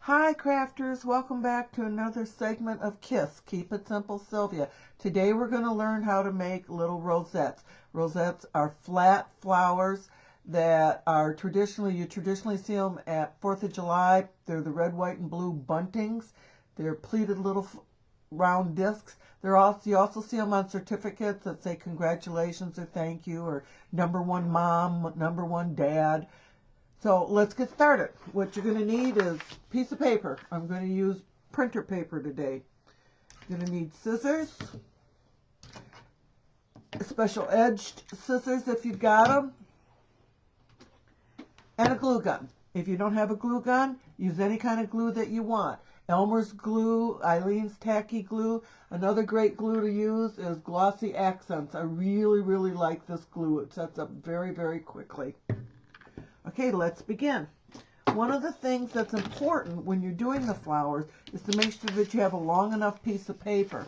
Hi crafters, welcome back to another segment of KISS, Keep It Simple Sylvia. Today we're going to learn how to make little rosettes. Rosettes are flat flowers that are you traditionally see them at 4th of July. They're the red, white, and blue buntings. They're pleated little round discs. You also see them on certificates that say congratulations or thank you or #1 mom, #1 dad. So let's get started. What you're going to need is a piece of paper. I'm going to use printer paper today. You're going to need scissors, special edged scissors if you've got them, and a glue gun. If you don't have a glue gun, use any kind of glue that you want. Elmer's glue, Eileen's tacky glue. Another great glue to use is Glossy Accents. I really like this glue. It sets up very quickly. Okay, let's begin. One of the things that's important when you're doing the flowers is to make sure that you have a long enough piece of paper.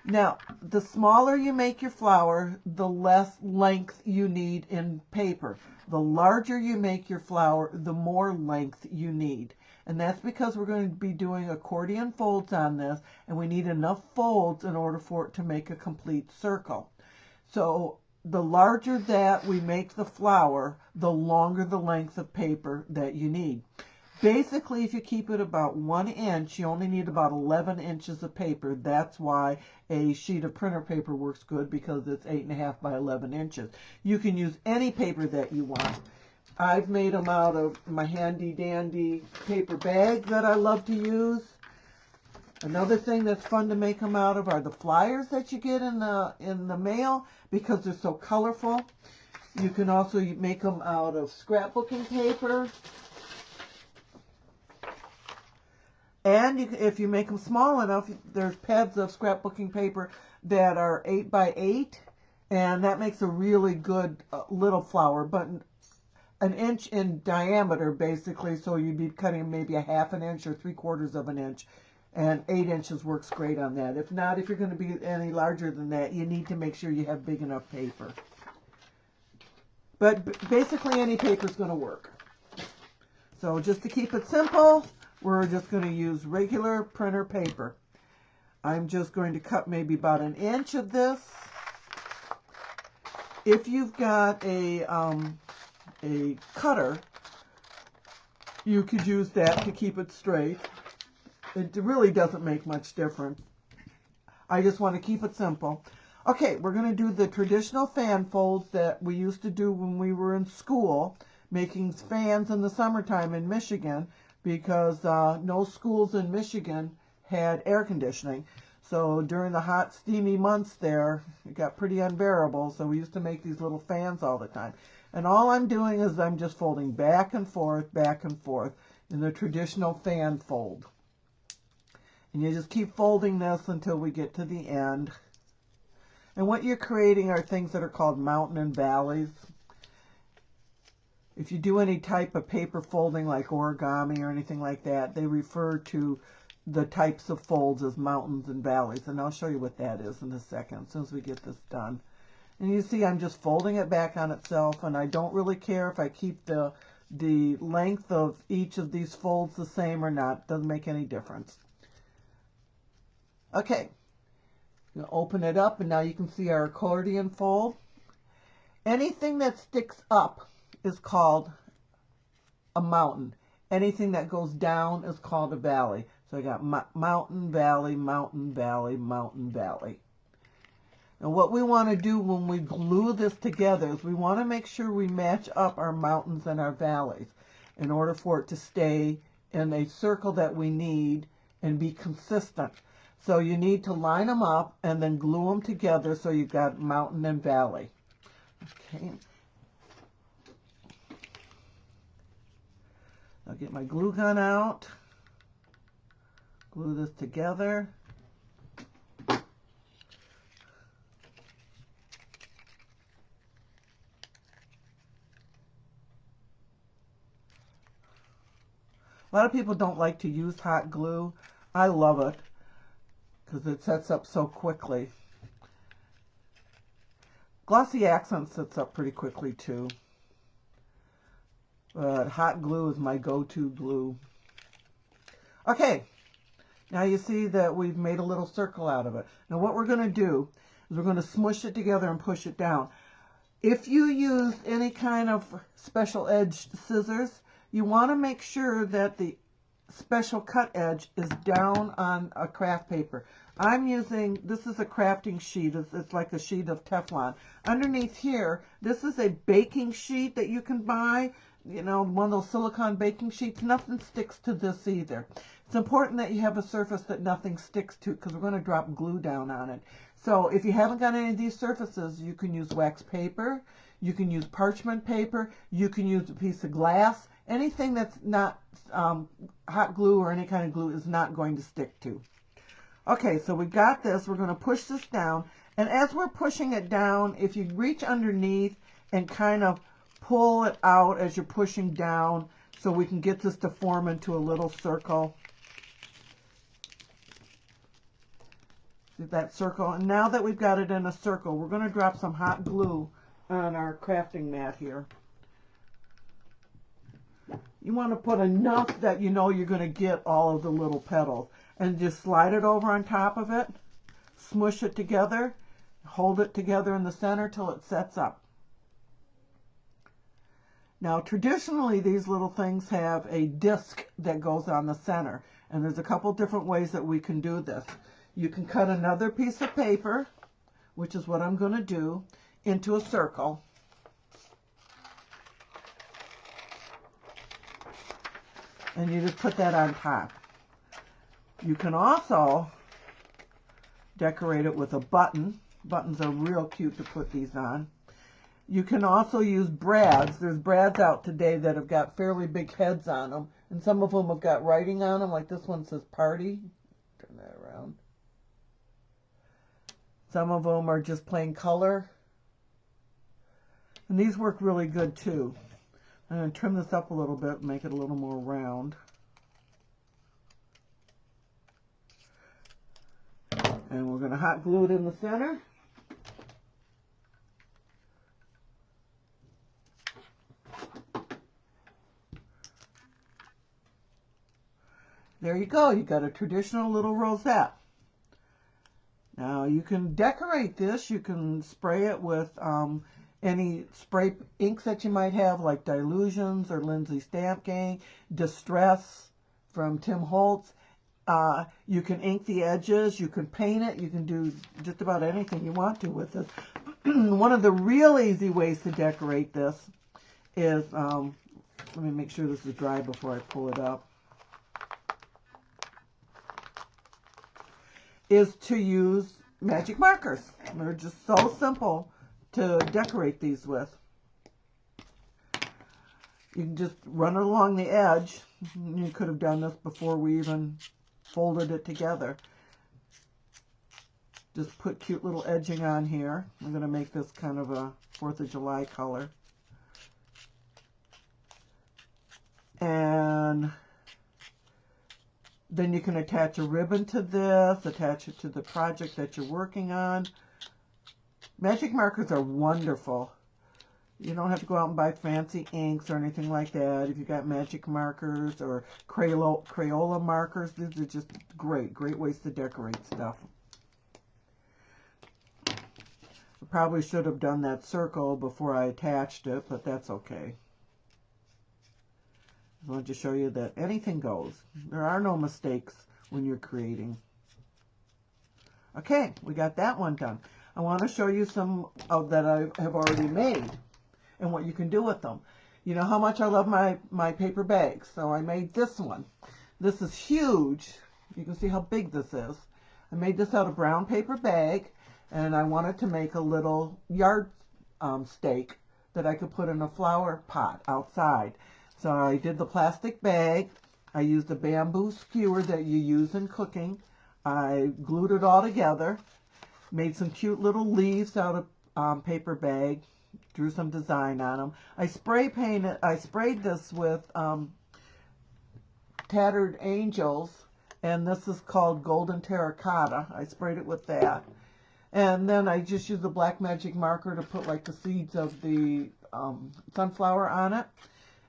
Now, the smaller you make your flower, the less length you need in paper. The larger you make your flower, the more length you need. And that's because we're going to be doing accordion folds on this, and we need enough folds in order for it to make a complete circle. So the larger that we make the flower, the longer the length of paper that you need. Basically, if you keep it about 1 inch, you only need about 11 inches of paper. That's why a sheet of printer paper works good, because it's 8.5 by 11 inches. You can use any paper that you want. I've made them out of my handy dandy paper bag that I love to use. Another thing that's fun to make them out of are the flyers that you get in the mail, because they're so colorful. You can also make them out of scrapbooking paper. And if you make them small enough, there's pads of scrapbooking paper that are 8 by 8, and that makes a really good little flower, but an inch in diameter basically, so you'd be cutting maybe a ½ inch or 3/4 of an inch. And 8 inches works great on that. If not, if you're going to be any larger than that, you need to make sure you have big enough paper. But basically, any paper is going to work. So just to keep it simple, we're just going to use regular printer paper. I'm just going to cut maybe about 1 inch of this. If you've got a cutter, you could use that to keep it straight. It really doesn't make much difference. I just want to keep it simple. Okay, we're going to do the traditional fan folds that we used to do when we were in school, making fans in the summertime in Michigan, because no schools in Michigan had air conditioning. So during the hot, steamy months there, it got pretty unbearable, so we used to make these little fans all the time. And all I'm doing is I'm just folding back and forth in the traditional fan fold. And you just keep folding this until we get to the end. And what you're creating are things that are called mountain and valleys. If you do any type of paper folding like origami or anything like that, they refer to the types of folds as mountains and valleys. And I'll show you what that is in a second, as soon as we get this done. And you see I'm just folding it back on itself, and I don't really care if I keep the length of each of these folds the same or not. Doesn't make any difference. Okay, I'm going to open it up, and now you can see our accordion fold. Anything that sticks up is called a mountain. Anything that goes down is called a valley. So I got mountain, valley, mountain, valley, mountain, valley. And what we want to do when we glue this together is we want to make sure we match up our mountains and our valleys in order for it to stay in a circle that we need and be consistent. So you need to line them up and then glue them together so you've got mountain and valley. Okay. I'll get my glue gun out. Glue this together. A lot of people don't like to use hot glue. I love it, because it sets up so quickly. Glossy Accents sets up pretty quickly too. But hot glue is my go-to glue. Okay, now you see that we've made a little circle out of it. Now what we're going to do is we're going to smush it together and push it down. If you use any kind of special edged scissors, you want to make sure that the special cut edge is down on a craft paper. I'm using, this is a crafting sheet. It's like a sheet of Teflon. Underneath here, this is a baking sheet that you can buy. You know, one of those silicone baking sheets. Nothing sticks to this either. It's important that you have a surface that nothing sticks to because we're going to drop glue down on it. So if you haven't got any of these surfaces, you can use wax paper, you can use parchment paper, you can use a piece of glass. Anything that's not hot glue or any kind of glue is not going to stick to. Okay, so we got this. We're going to push this down. And as we're pushing it down, if you reach underneath and kind of pull it out as you're pushing down so we can get this to form into a little circle. See that circle? And now that we've got it in a circle, we're going to drop some hot glue on our crafting mat here. You want to put enough that you know you're going to get all of the little petals. And just slide it over on top of it, smush it together, hold it together in the center till it sets up. Now traditionally these little things have a disc that goes on the center, and there's a couple different ways that we can do this. You can cut another piece of paper, which is what I'm going to do, into a circle. And you just put that on top. You can also decorate it with a button. Buttons are real cute to put these on. You can also use brads. There's brads out today that have got fairly big heads on them. And some of them have got writing on them, like this one says party. Turn that around. Some of them are just plain color. And these work really good too. I'm going to trim this up a little bit, make it a little more round. And we're going to hot glue it in the center. There you go. You got a traditional little rosette. Now you can decorate this. You can spray it with any spray inks that you might have, like Dilutions or Lindsay Stamp Gang, Distress from Tim Holtz. You can ink the edges, you can paint it, you can do just about anything you want to with this. One of the real easy ways to decorate this is, let me make sure this is dry before I pull it up, is to use magic markers. They're just so simple to decorate these with. You can just run it along the edge. You could have done this before we even folded it together. Just put cute little edging on here. I'm going to make this kind of a 4th of July color. And then you can attach a ribbon to this, attach it to the project that you're working on. Magic markers are wonderful. You don't have to go out and buy fancy inks or anything like that. If you got magic markers or Crayola markers, these are just great ways to decorate stuff. I probably should have done that circle before I attached it, but that's okay. I wanted to show you that anything goes. There are no mistakes when you're creating. Okay, we got that one done. I want to show you some of that I have already made and what you can do with them. You know how much I love my paper bags, so I made this one. This is huge. You can see how big this is. I made this out of brown paper bag, and I wanted to make a little yard stake that I could put in a flower pot outside. So I did the plastic bag. I used a bamboo skewer that you use in cooking. I glued it all together. Made some cute little leaves out of paper bag. Drew some design on them. I sprayed this with Tattered Angels, and this is called Golden Terracotta. I sprayed it with that. And then I just used a black magic marker to put like the seeds of the sunflower on it.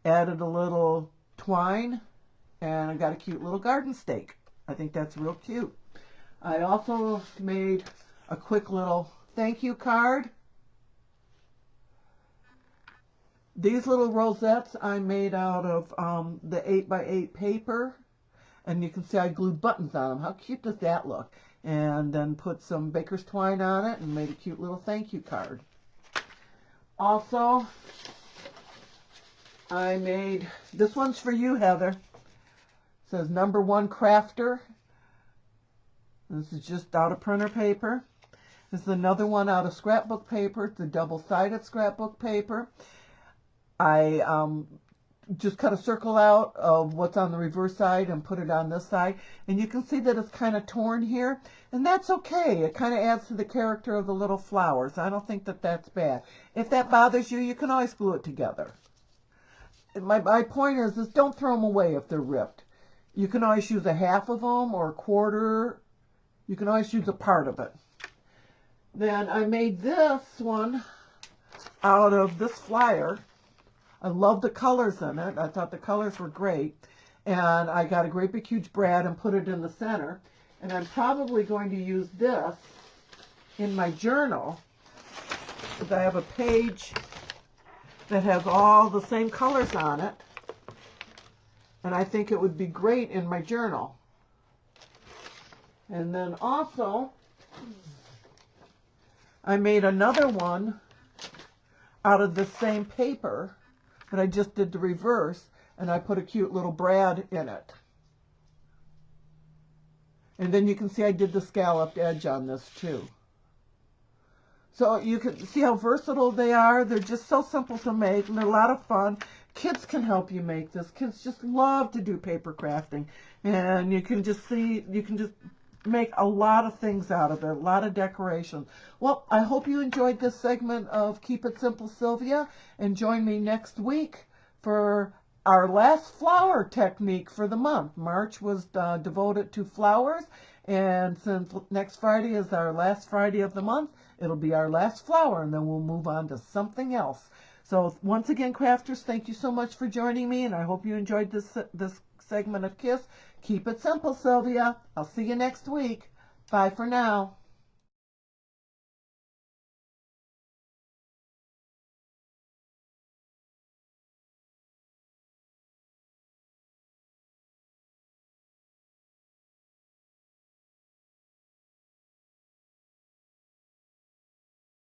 Added a little twine And I got a cute little garden stake. I think that's real cute. I also made a quick little thank you card. These little rosettes I made out of the 8x8 paper. And you can see I glued buttons on them. How cute does that look? And then put some baker's twine on it and made a cute little thank you card. Also, I made, this one's for you, Heather. It says #1 crafter. This is just out of printer paper. This is another one out of scrapbook paper. It's a double-sided scrapbook paper. I just cut a circle out of what's on the reverse side and put it on this side. And you can see that it's kind of torn here. And that's okay. It kind of adds to the character of the little flowers. I don't think that that's bad. If that bothers you, you can always glue it together. My point is don't throw them away if they're ripped. You can always use a half of them or a quarter. You can always use a part of it. Then I made this one out of this flyer. I love the colors in it. I thought the colors were great. And I got a great big huge brad and put it in the center. And I'm probably going to use this in my journal because I have a page that has all the same colors on it. And I think it would be great in my journal. And then also, I made another one out of the same paper, but I just did the reverse, and I put a cute little brad in it. And then you can see I did the scalloped edge on this too. So you can see how versatile they are. They're just so simple to make, and they're a lot of fun. Kids can help you make this. Kids just love to do paper crafting. And you can just see, you can just make a lot of things out of it, a lot of decorations. Well, I hope you enjoyed this segment of Keep It Simple Sylvia, and join me next week for our last flower technique for the month. March was devoted to flowers, and since next Friday is our last Friday of the month, it'll be our last flower, and then we'll move on to something else. So once again, crafters, thank you so much for joining me, and I hope you enjoyed this segment of KISS. Keep it simple, Sylvia. I'll see you next week. Bye for now.